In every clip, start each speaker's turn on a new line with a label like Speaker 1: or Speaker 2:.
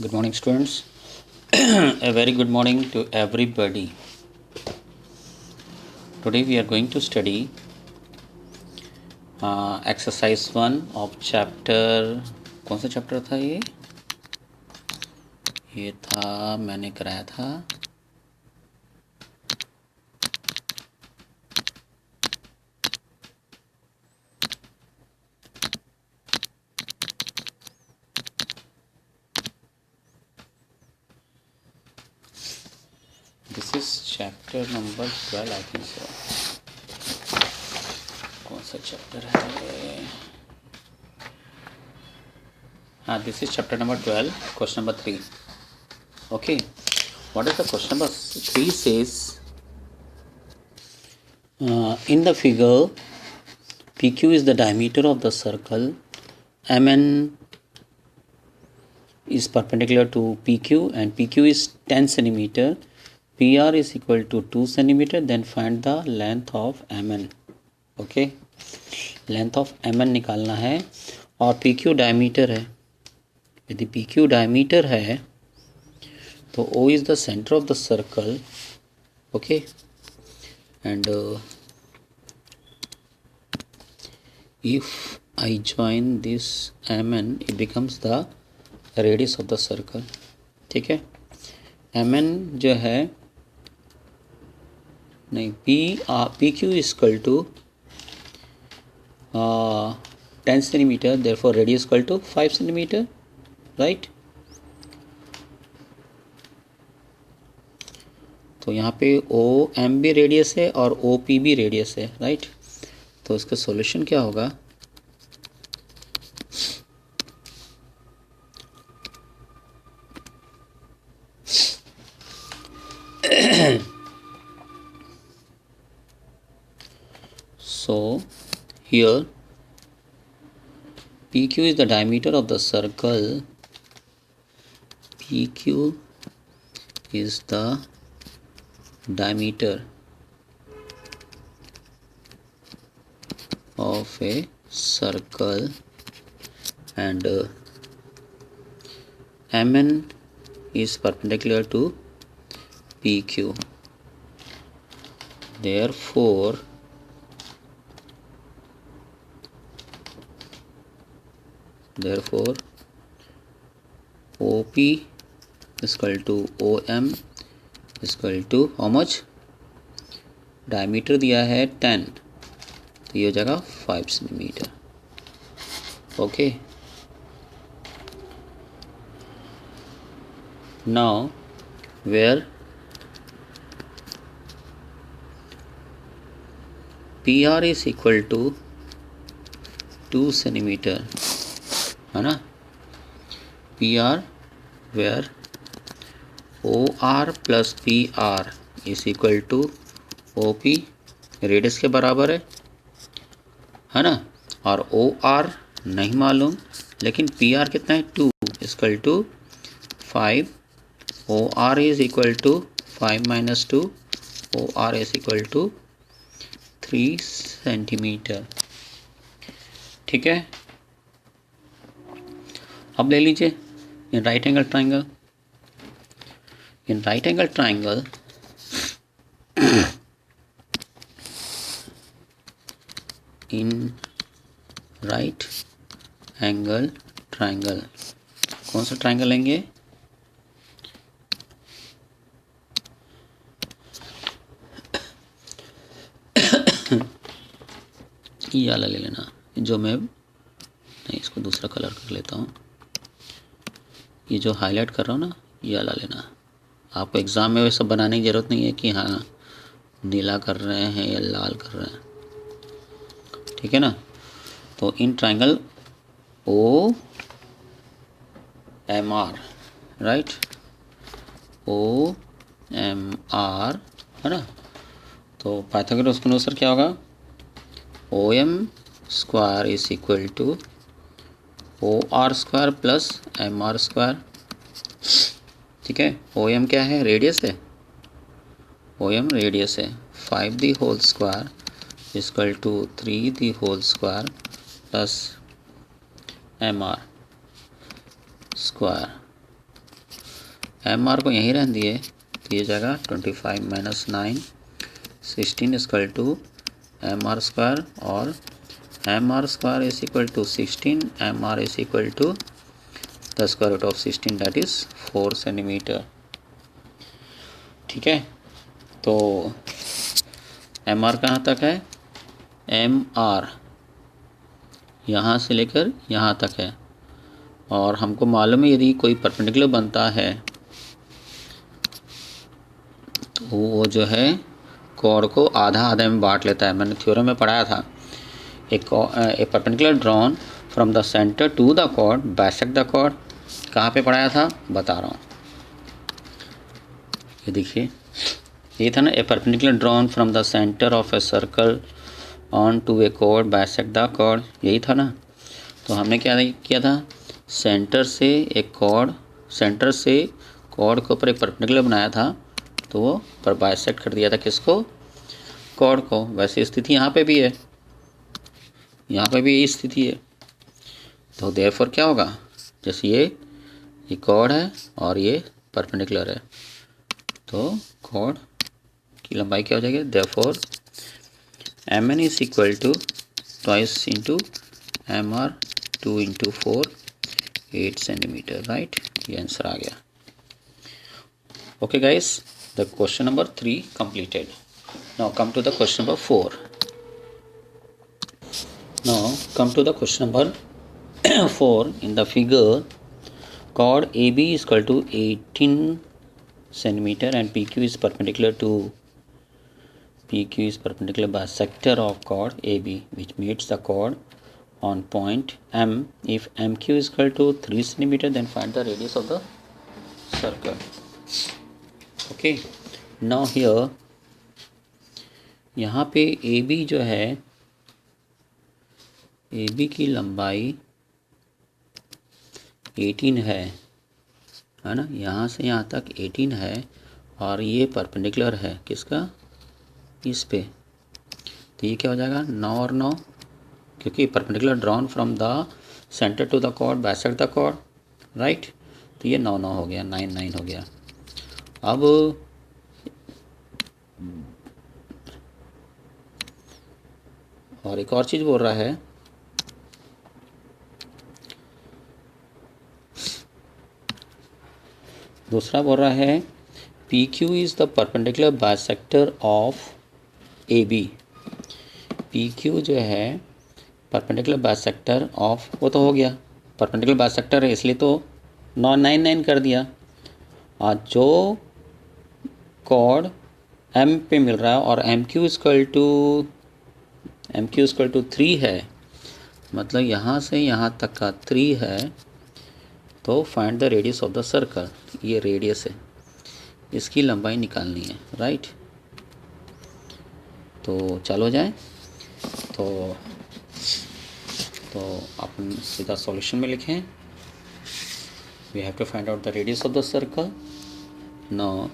Speaker 1: Good morning, students. A very good morning to everybody. Today we are going to study exercise 1 of chapter. कौन सा chapter था ये था मैंने कराया था This is chapter number 12 I think so. कौन सा चैप्टर है this is chapter number 12, question number 3. Okay, what is the question number 3 says, in the figure PQ is the diameter of the circle, MN is perpendicular to PQ and PQ is 10 centimeter, PR is equal to 2 centimeter, then find the length of MN. Okay, length of MN निकालना है और PQ diameter है. यदि PQ diameter है तो O is the center of the circle. Okay, and if I join this MN, it becomes the radius of the circle. ठीक है, MN जो है नहीं PQ is equal to 10 centimeter, therefore radius equal to 5 centimeter, right? तो यहाँ पे OM भी radius है और OP भी रेडियस है, राइट? तो इसका सॉल्यूशन क्या होगा? So here PQ is the diameter of the circle. PQ is the diameter of a circle and MN is perpendicular to PQ. Therefore OP is equal to OM is equal to how much? Diameter दिया है 10, तो ये हो जाएगा 5 centimetre. Okay, now where PR is equal to 2 centimetre है ना. PR where OR plus PR is equal to OP, radius के बराबर है ना. और OR नहीं मालूम, लेकिन PR कितना है 2 equal to 5. OR is equal to 5 minus 2, OR is equal to 3 centimetre. ठीक है, अब ले लीजिए इन right angle triangle. In right angle triangle in right angle triangle कौन सा ट्राइंगल लेंगे? ये वाला ले लेना, जो मैं नहीं इसको दूसरा कलर कर लेता हूँ. ये जो हाईलाइट कर रहा हूँ ना, ये वाला लेना. आपको एग्ज़ाम में वैसा बनाने की ज़रूरत नहीं है कि हाँ नीला कर रहे हैं या लाल कर रहे हैं. ठीक है ना. तो in triangle OMR, right, OMR है ना. तो पाइथागोरस के अनुसार क्या होगा? OM square is equal to OR square plus MR square. ठीक है, OM क्या है? रेडियस है. OM रेडियस है. 5 the whole square equal to 3 the whole square plus MR square. M R को यहीं रहने दिए तो ये जाएगा 25 minus 9 16 equal to M R square, और M R square is equal to 16, M R is equal to the square root of 16 that is 4 centimetre. ठीक है, तो एम आर कहाँ तक है, एम आर यहाँ से लेकर यहाँ तक है, और हमको मालूम है यदि कोई परपेंडिकुलर बनता है तो वो जो है कॉर्ड को आधा आधा में बांट लेता है। मैंने थ्योरम में पढ़ाया था, एक perpendicular drawn from the centre to the chord bisect the chord. कहाँ पे पढ़ाया था बता रहा हूँ, ये देखिए, ये था ना, a perpendicular drawn from the centre of a circle on to a chord bisect the chord, यही था ना। तो हमने क्या किया था, सेंटर से एक कॉर्ड, सेंटर से कॉर्ड के ऊपर एक परपेंडिकुलर बनाया था, तो वो पर बाइसेक्ट कर दिया था किसको, कॉर्ड को। वैसे स्थिति यहाँ पे भी है, यहाँ पे भी यही स्थिति है। तो देयरफॉर क्या होगा, जैसे ये कॉर्ड है और ये परपेंडिकुलर है, तो कॉर्ड की लंबाई क्या हो जाएगी, therefore M N is equal to twice into M R 2 into 4 8 centimetre, right. ये आंसर आ गया। Okay guys, the question number 3 completed. Now come to the question number 4. Now come to the question number 4. In the figure, chord AB is equal to 18 centimeter and PQ is perpendicular bisector of chord AB, which meets the chord on point M. If MQ is equal to 3 centimeter, then find the radius of the circle. Okay, now here यहाँ पे AB जो है, AB की लंबाई 18 है ना, यहाँ से यहाँ तक 18 है, और ये परपेंडिकुलर है किसका, इस पे। तो ये क्या हो जाएगा, 9 और 9, क्योंकि perpendicular drawn from the centre to the chord bisect the chord, right. तो ये 9 9 हो गया, 9 9 हो गया। अब और एक और चीज़ बोल रहा है, दूसरा बोल रहा है P Q is the perpendicular bisector of A B. P Q जो है परपेंडिकुलर बाइसेक्टर ऑफ, वो तो हो गया, परपेंडिकुलर बाइसेक्टर है इसलिए तो 9 9 9 कर दिया। आज जो कॉर्ड एम पे मिल रहा है और एम क्यू इक्वल टू 3 है, मतलब यहाँ से यहाँ तक का 3 है, तो find the radius of the circle. ये रेडियस है, इसकी लंबाई निकालनी है, राइट। तो चलो जाए, तो अपन सीधा सॉल्यूशन में लिखें, we have to find out the radius of the circle. No,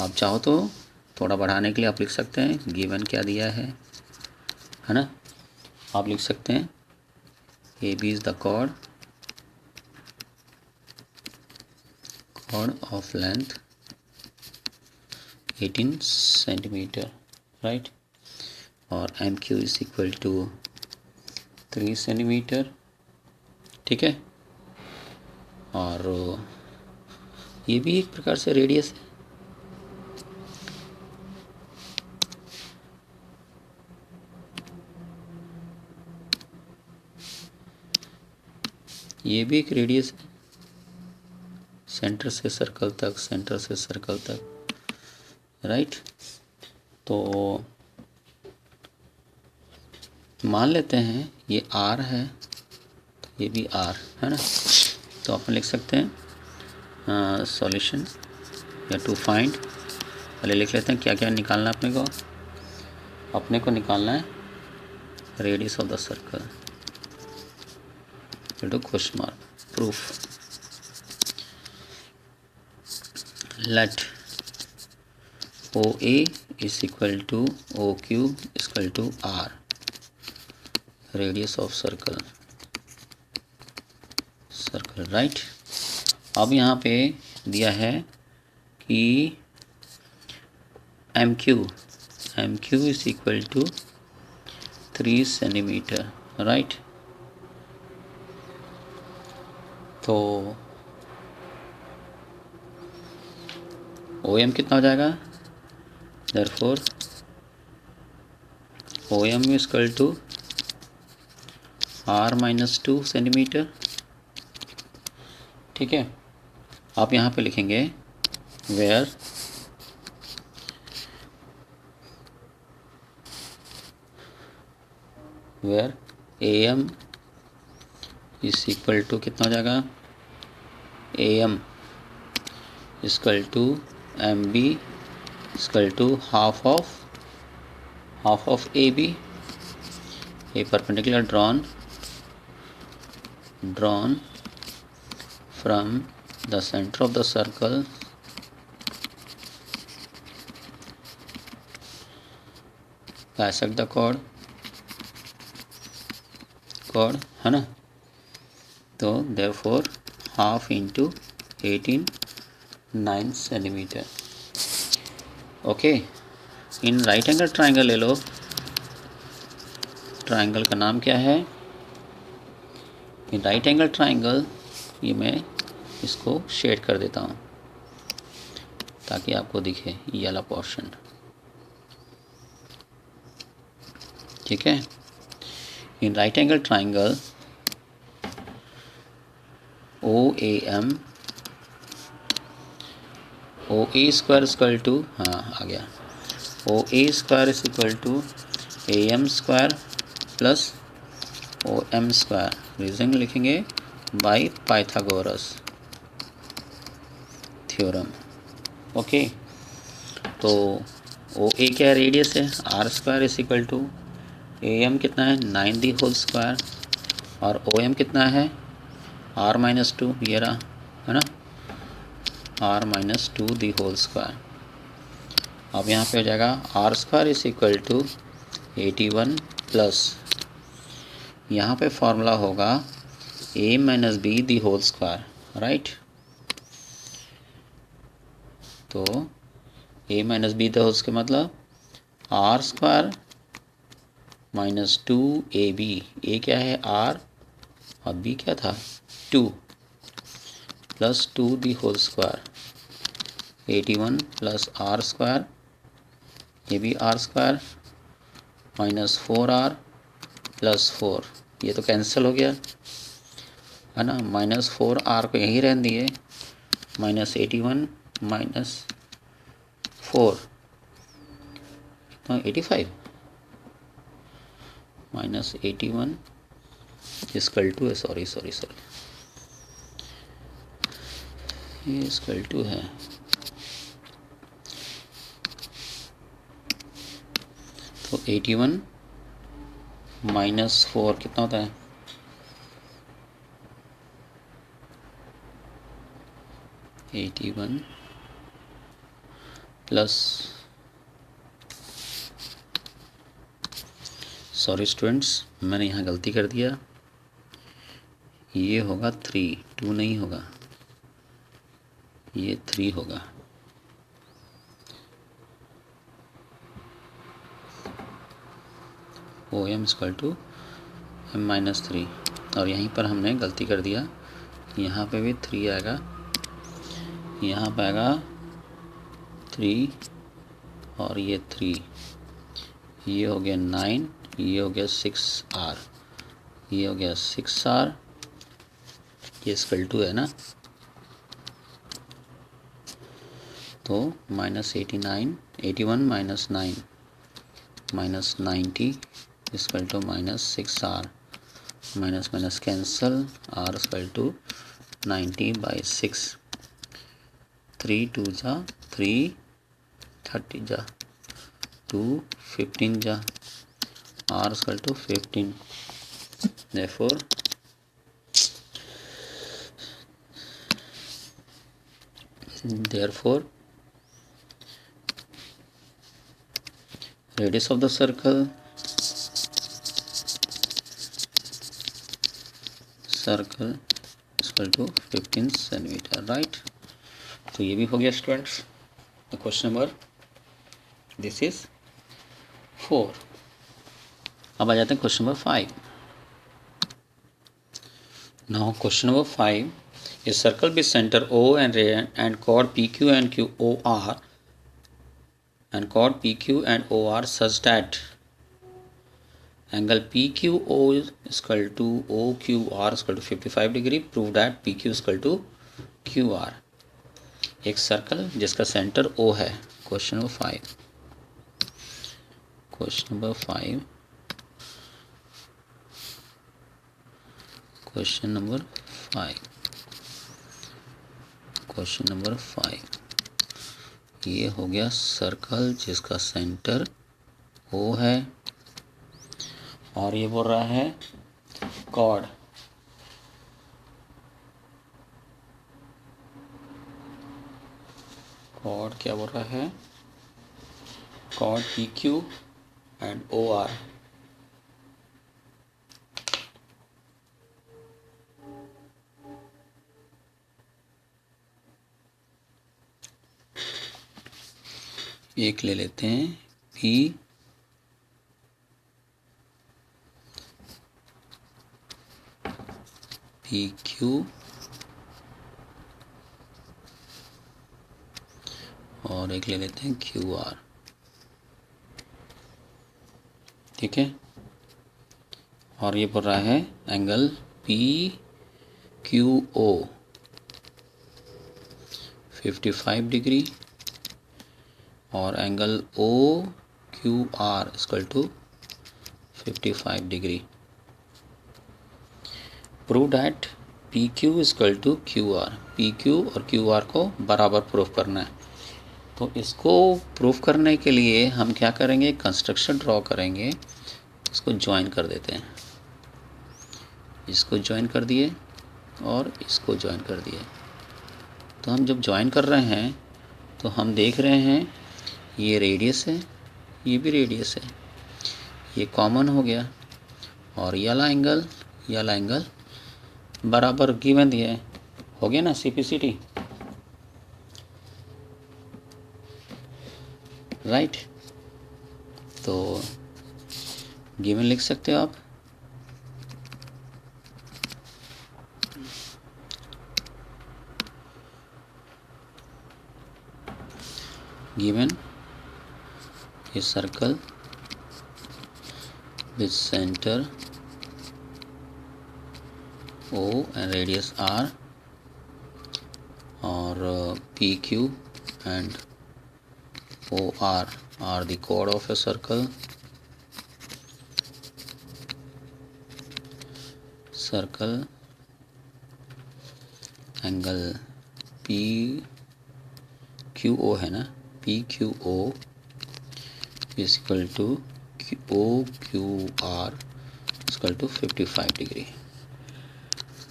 Speaker 1: आप चाहो तो थोड़ा बढ़ाने के लिए आप लिख सकते हैं, गिवन क्या दिया है ना, आप लिख सकते हैं A B is the chord of length 18 centimetre, right, और M Q is equal to 3 centimetre, ठीक है। और ये भी एक प्रकार से रेडियस है, ये भी एक रेडियस है, सेंटर से सर्कल तक, सेंटर से सर्कल तक, राइट। तो मान लेते हैं ये आर है, तो ये भी आर है ना, तो अपन लिख सकते हैं सॉल्यूशन या टू फाइंड, पहले लिख लेते हैं क्या क्या निकालना है अपने को निकालना है radius of the circle, question mark, proof. Let OA is equal to OQ is equal to R, radius of circle, right। अब यहाँ पे दिया है कि M Q is equal to 3 centimetre, right. तो ओ एम कितना हो जाएगा, therefore O M is equal to R minus 2 centimetre, ठीक है। आप यहाँ पे लिखेंगे where A M is equal to कितना हो जाएगा, A M equal to M B equal to half of A B, a perpendicular drawn from the center of the circle bisect the chord है ना। तो therefore half into 18 9 centimetre. Okay, इन right angle triangle ले लो, triangle का नाम क्या है, in right angle triangle, ये मैं इसको शेड कर देता हूँ ताकि आपको दिखे ये वाला पोर्शन, ठीक है। In right angle triangle O A M O A square equal to, हाँ आ गया, O A square is equal to A M square plus O M square, reason लिखेंगे बाय पाइथागोरस थ्योरम। ओके, तो O A क्या radius है, R square is equal to A M कितना है 9 दी whole square, और ओ एम कितना है are minus 2, ये रहा है ना, R minus 2 the whole square. अब यहाँ पे हो जाएगा R square is equal to 81 plus, यहाँ पे फॉर्मूला होगा A minus B the whole square, right. तो A minus B the whole square मतलब R square minus 2 A B, A क्या है आर और बी क्या था 2, plus 2 the whole square, 81 plus R square, ये भी are square minus 4r plus 4, ये तो कैंसिल हो गया है ना, माइनस 4r को यहीं रहने दिए, माइनस 81 माइनस 4 कितना 85, माइनस 81 इक्वल टू है, सॉरी ये इक्वल टू है, तो 81 माइनस 4 कितना होता है 81 प्लस, सॉरी स्टूडेंट्स मैंने यहाँ गलती कर दिया, ये होगा 3, 2 नहीं होगा, ये 3 होगा, O M equal to M minus 3, और यहीं पर हमने गलती कर दिया, यहाँ पे भी 3 आएगा, यहाँ पे आएगा 3 और ये 3, ये हो गया 9, ये हो गया 6r, ये हो गया 6r, ये इक्वल टू है ना, तो minus 81 minus 9 minus 90 equal to minus 6r, minus minus cancel, r equal to 90/6, 3 2 जा 3, 30 जा 2, 15 जा, r equal to 15, therefore radius of the circle equal to 15 centimetre, right. तो ये भी हो गया students question number, this is 4। अब आ जाते हैं question number 5। Now question number 5, a circle with center O and chord PQ and QOR and chord PQ and OR such that angle PQO is equal to OQR is equal to 55 degree. Prove that PQ is equal to QR. एक circle जिसका centre O है। Question number 5, question number 5, question number 5, question number 5। ये हो गया circle जिसका centre O है और ये बोल रहा है कॉर्ड क्या बोल रहा है, कॉर्ड PQ एंड OR एक ले लेते हैं PQ और एक ले लेते हैं QR, ठीक है। और ये बोल रहा है एंगल PQO 55 डिग्री और angle OQR equal to 55 degree. Prove that PQ equal to QR, PQ और QR को बराबर प्रूफ करना है। तो इसको प्रूफ करने के लिए हम क्या करेंगे, कंस्ट्रक्शन ड्रॉ करेंगे, इसको ज्वाइन कर देते हैं। इसको ज्वाइन कर दिए और इसको ज्वाइन कर दिए। तो हम जब ज्वाइन कर रहे हैं तो हम देख रहे हैं ये रेडियस है, ये भी रेडियस है, ये कॉमन हो गया और ये वाला एंगल बराबर गिवन दिया है, हो गया ना CPCT, राइट। तो गिवन लिख सकते हो आप, given a circle with center O and radius R or PQ and OR are the chord of a circle angle PQO है ना, PQO is equal to OQR is equal to 55 degree.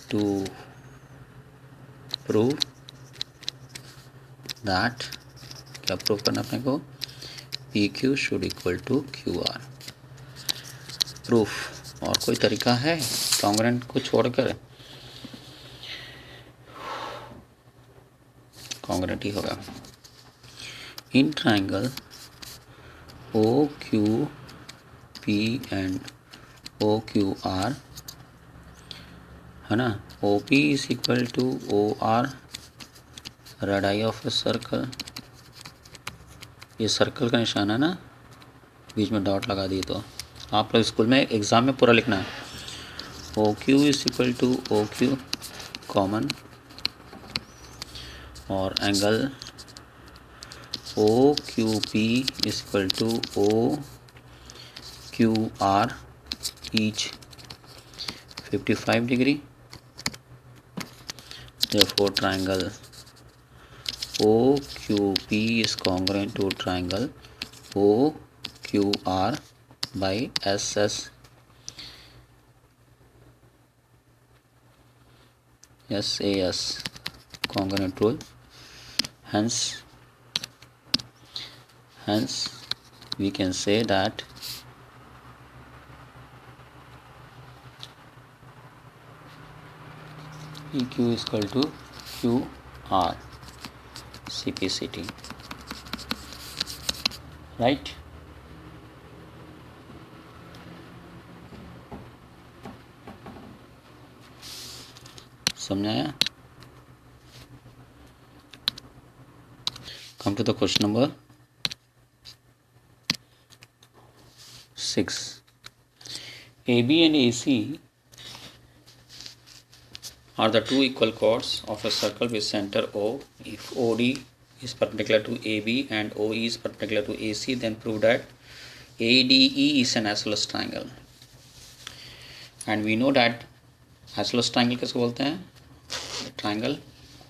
Speaker 1: To prove that, क्या prove करना अपने को, PQ should equal to QR। Proof और कोई तरीका है कॉन्ग्रुएंट को छोड़कर, कॉन्ग्रुएंट ही होगा। In triangle OQP and OQR है ना, OP is equal to OR radius of a circle. ये सर्कल का निशान है ना, बीच में डॉट लगा दिए। तो आप लोग स्कूल में एग्ज़ाम में पूरा लिखना है, OQ is equal to OQ common और angle OQP is equal to OQR each 55 degree. Therefore triangle OQP is congruent to triangle OQR by SAS congruent rule. Hence we can say that P Q equal to Q R C P C T, right. समझ आया? Come to the question number 6. AB and AC are the two equal chords of a circle with center O. If OD is perpendicular to AB and OE is perpendicular to AC, then prove that ADE is an isosceles triangle. And we know that isosceles triangle किसको बोलते हैं? Triangle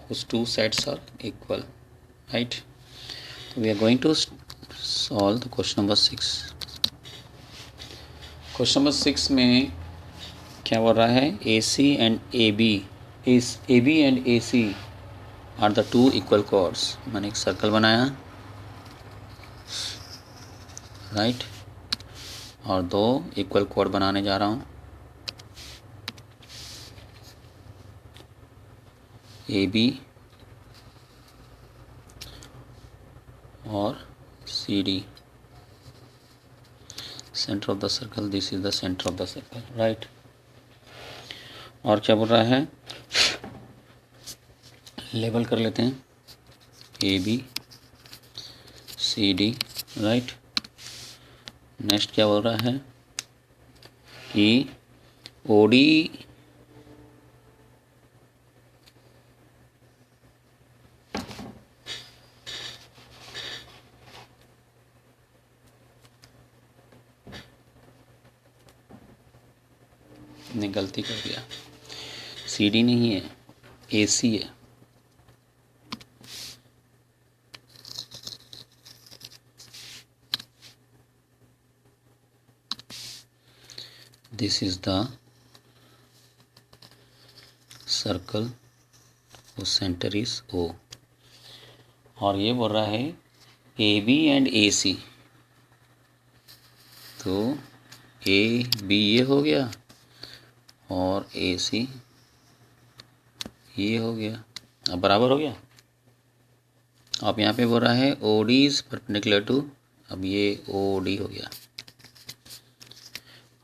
Speaker 1: whose two sides are equal, right? So we are going to solve the question number 6. Question number 6 में क्या बोल रहा है? AC and AB and AC are the two equal chords. मैंने एक सर्कल बनाया, राइट, और दो इक्वल कोड बनाने जा रहा हूँ. AB और CD, centre of the circle, this is the centre of the circle, right. और क्या बोल रहा है? लेबल कर लेते हैं AB CD, राइट. नेक्स्ट क्या बोल रहा है कि OD ने गलती कर दिया, CD नहीं है, AC है. This is the circle, whose centre is O. और ये बोल रहा है AB एंड AC. तो AB ये हो गया और AC ये हो गया. अब बराबर हो गया. अब यहाँ पे बोल रहा है OD इज परपेंडिकुलर टू, अब ये OD हो गया,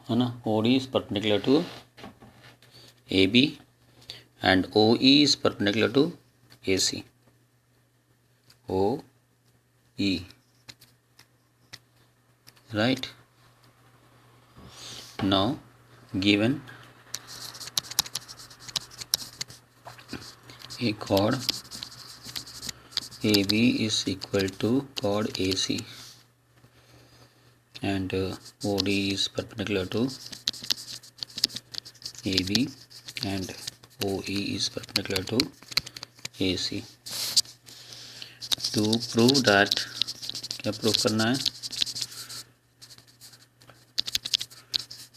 Speaker 1: है ना. OD is perpendicular to AB and OE is perpendicular to AC. OE, right. Now given a chord AB is equal to chord AC and OD is perpendicular to AB and OE is perpendicular to AC. To prove that, क्या prove करना है?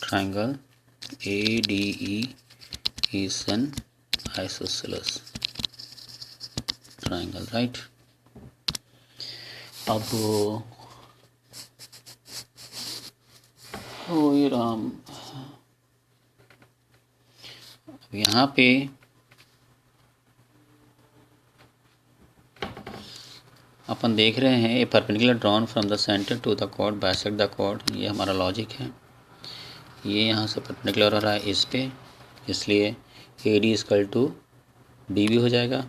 Speaker 1: Triangle ADE is an isosceles triangle, right. अब ओ राम, अब यहाँ पे अपन देख रहे हैं a perpendicular drawn from the centre to the chord bisect the chord. ये हमारा लॉजिक है. ये यहाँ से परपेंडिकुलर हो रहा है इस पे, इसलिए AD इक्वल टू DB हो जाएगा,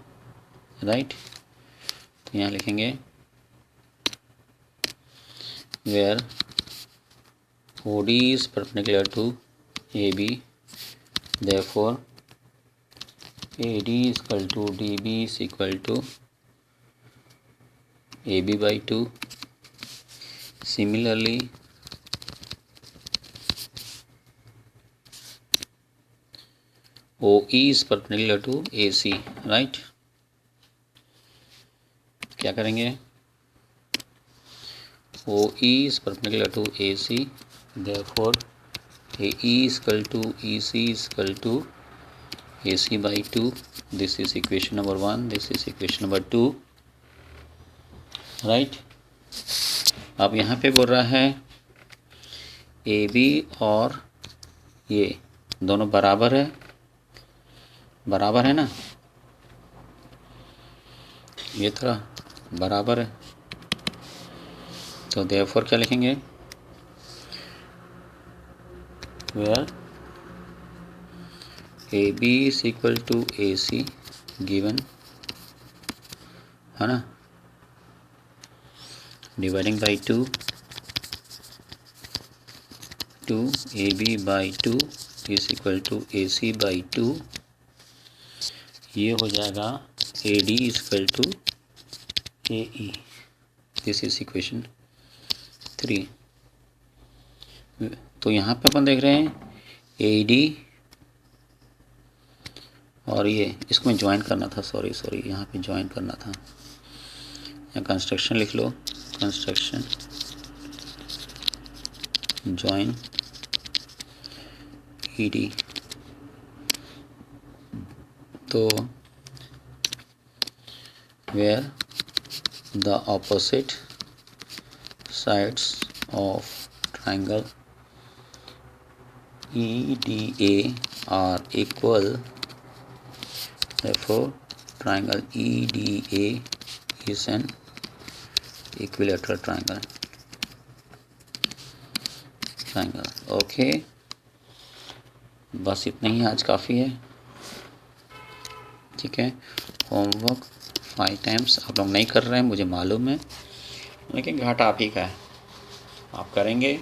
Speaker 1: राइट. तो यहाँ लिखेंगे where OD is perpendicular to AB, therefore AD equal to DB is equal to AB by 2. Similarly, OE is perpendicular to AC, right. क्या करेंगे? OE is perpendicular to AC, therefore AE is equal to EC is equal to AC by 2. This is equation number 1, this is equation number 2, right. अब यहाँ पे बोल रहा है AB और ये दोनों बराबर है, बराबर है ना, ये तरह बराबर है। तो देयरफॉर क्या लिखेंगे, where AB is equal to AC given, है ना, dividing by 2 AB by 2 is equal to AC by 2, ये हो जाएगा AD is equal to AE। This is equation 3। तो यहाँ पे अपन देख रहे हैं AD, और ये इसको मैं ज्वाइन करना था, सॉरी यहाँ पे ज्वाइन करना था, या कंस्ट्रक्शन लिख लो, कंस्ट्रक्शन ज्वाइन ED। तो where the opposite sides of triangle EDA are equal, therefore triangle EDA is an equilateral triangle। Okay, बस इतना ही आज काफ़ी है, ठीक है। होमवर्क 5 टाइम्स आप लोग नहीं कर रहे हैं, मुझे मालूम है, लेकिन घाटा आप ही का है। आप करेंगे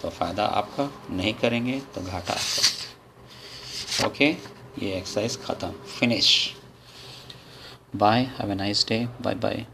Speaker 1: तो फ़ायदा आपका, नहीं करेंगे तो घाटा आपका। ओके, ये एक्सरसाइज ख़त्म, finish. Bye, have a nice day, bye bye.